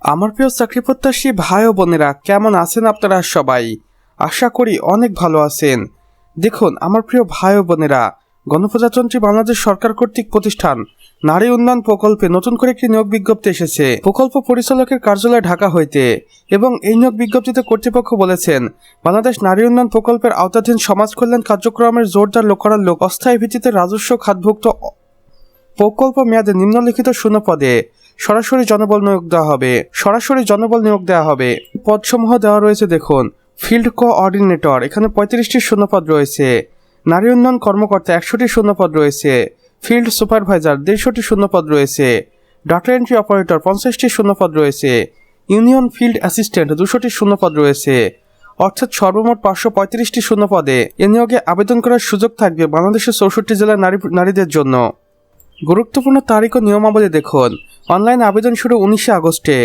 আমার প্রিয় চাকরিপ্রত্যাশী ভাই ও বোনেরা, কেমন আছেন আপনারা সবাই? আশা করি অনেক ভালো আছেন। দেখুন আমার প্রিয় ভাই ও বোনেরা, গণপ্রজাতন্ত্রী বাংলাদেশ সরকার কর্তৃক প্রতিষ্ঠান নারী উন্নয়ন প্রকল্পে নতুন করে একটি নিয়োগ বিজ্ঞপ্তি এসেছে প্রকল্প পরিচালকের কার্যালয় ঢাকা হইতে। এবং এই নিয়োগ বিজ্ঞপ্তিতে কর্তৃপক্ষ বলেছেন, বাংলাদেশ নারী উন্নয়ন প্রকল্পের আওতাধীন সমাজ কল্যাণ কার্যক্রমের জোরদার করার লোক অস্থায়ী ভিত্তিতে রাজস্ব খাতভুক্ত প্রকল্প মেয়াদে নিম্নলিখিত শূন্য পদে সরাসরি জনবল নিয়োগ দেওয়া হবে। পদসমূহ দেওয়া রয়েছে, দেখুন। ফিল্ড কোঅর্ডিনেটর, এখানে 35টি শূন্যপদ রয়েছে। নারী উন্নয়ন কর্মকর্তা 100টি শূন্যপদ রয়েছে। ফিল্ড সুপারভাইজার 150টি শূন্যপদ রয়েছে। ডাটা এন্ট্রি অপারেটর 50টি শূন্যপদ রয়েছে। ইউনিয়ন ফিল্ড অ্যাসিস্ট্যান্ট 200টি শূন্যপদ রয়েছে। অর্থাৎ সর্বমোট 535টি শূন্যপদে এ নিয়োগে আবেদন করার সুযোগ থাকবে বাংলাদেশের 64 জেলার নারীদের জন্য। গুরুত্বপূর্ণ তারিখ ও নিয়মাবলী দেখুন। অনলাইন আবেদন শুরু 19 আগস্টে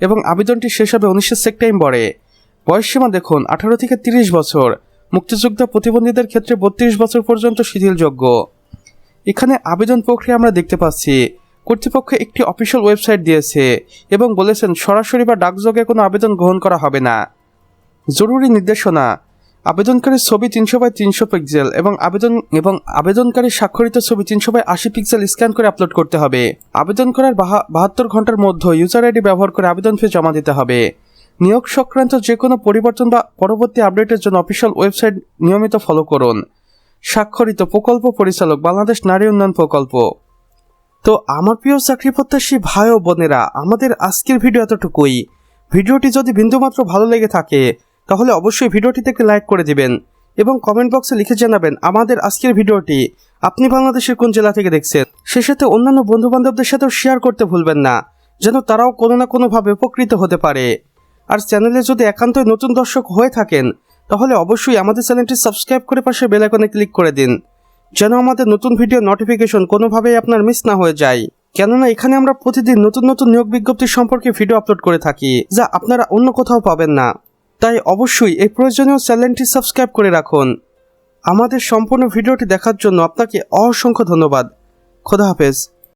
এবং আবেদনটি শেষ হবে 19 সেপ্টেম্বরে। বয়সসীমা দেখুন, 18 থেকে 30 বছর। মুক্তিযোদ্ধা প্রতিবন্ধীদের ক্ষেত্রে 32 বছর পর্যন্ত শিথিলযোগ্য। এখানে আবেদন প্রক্রিয়া আমরা দেখতে পাচ্ছি। কর্তৃপক্ষ একটি অফিসিয়াল ওয়েবসাইট দিয়েছে এবং বলেছেন সরাসরি বা ডাকযোগে কোনো আবেদন গ্রহণ করা হবে না। জরুরি নির্দেশনা: আবেদনকারীর ছবি 300x300 পিক্সেল এবং আবেদনকারীর স্বাক্ষরিত ছবি 300x80 পিক্সেল স্ক্যান করে আপলোড করতে হবে। আবেদন করার 72 ঘন্টার মধ্যে ইউজার আইডি ব্যবহার করে আবেদন ফি জমা দিতে হবে। নিয়োগ সংক্রান্ত যে কোনো পরিবর্তন বা পরবর্তী আপডেটের জন্য অফিসিয়াল ওয়েবসাইট নিয়মিত ফলো করুন। স্বাক্ষরিত প্রকল্প পরিচালক, বাংলাদেশ নারী উন্নয়ন প্রকল্প। তো আমার প্রিয় চাকরিপ্রত্যাশী ভাই ও বোনেরা, আমাদের আজকের ভিডিও এতটুকুই। ভিডিওটি যদি বিন্দুমাত্র ভালো লেগে থাকে তাহলে অবশ্যই ভিডিওটিতে একটি লাইক করে দিবেন এবং কমেন্ট বক্সে লিখে জানাবেন আমাদের আজকের ভিডিওটি আপনি বাংলাদেশের কোন জেলা থেকে দেখছেন। সে সাথে অন্যান্য বন্ধুবান্ধবদের সাথেও শেয়ার করতে ভুলবেন না, যেন তারাও কোনো না কোনোভাবে উপকৃত হতে পারে। আর চ্যানেলে যদি একান্তই নতুন দর্শক হয়ে থাকেন তাহলে অবশ্যই আমাদের চ্যানেলটি সাবস্ক্রাইব করে পাশে বেল আইকনে ক্লিক করে দিন, যেন আমাদের নতুন ভিডিও নোটিফিকেশন কোনোভাবেই আপনার মিস না হয়ে যায়। কেননা এখানে আমরা প্রতিদিন নতুন নতুন নিয়োগ বিজ্ঞপ্তি সম্পর্কে ভিডিও আপলোড করে থাকি, যা আপনারা অন্য কোথাও পাবেন না। তাই অবশ্যই এই প্রয়োজনীয় চ্যানেলটি সাবস্ক্রাইব করে রাখুন। আমাদের সম্পূর্ণ ভিডিওটি দেখার জন্য আপনাকে অসংখ্য ধন্যবাদ। খোদা হাফেজ।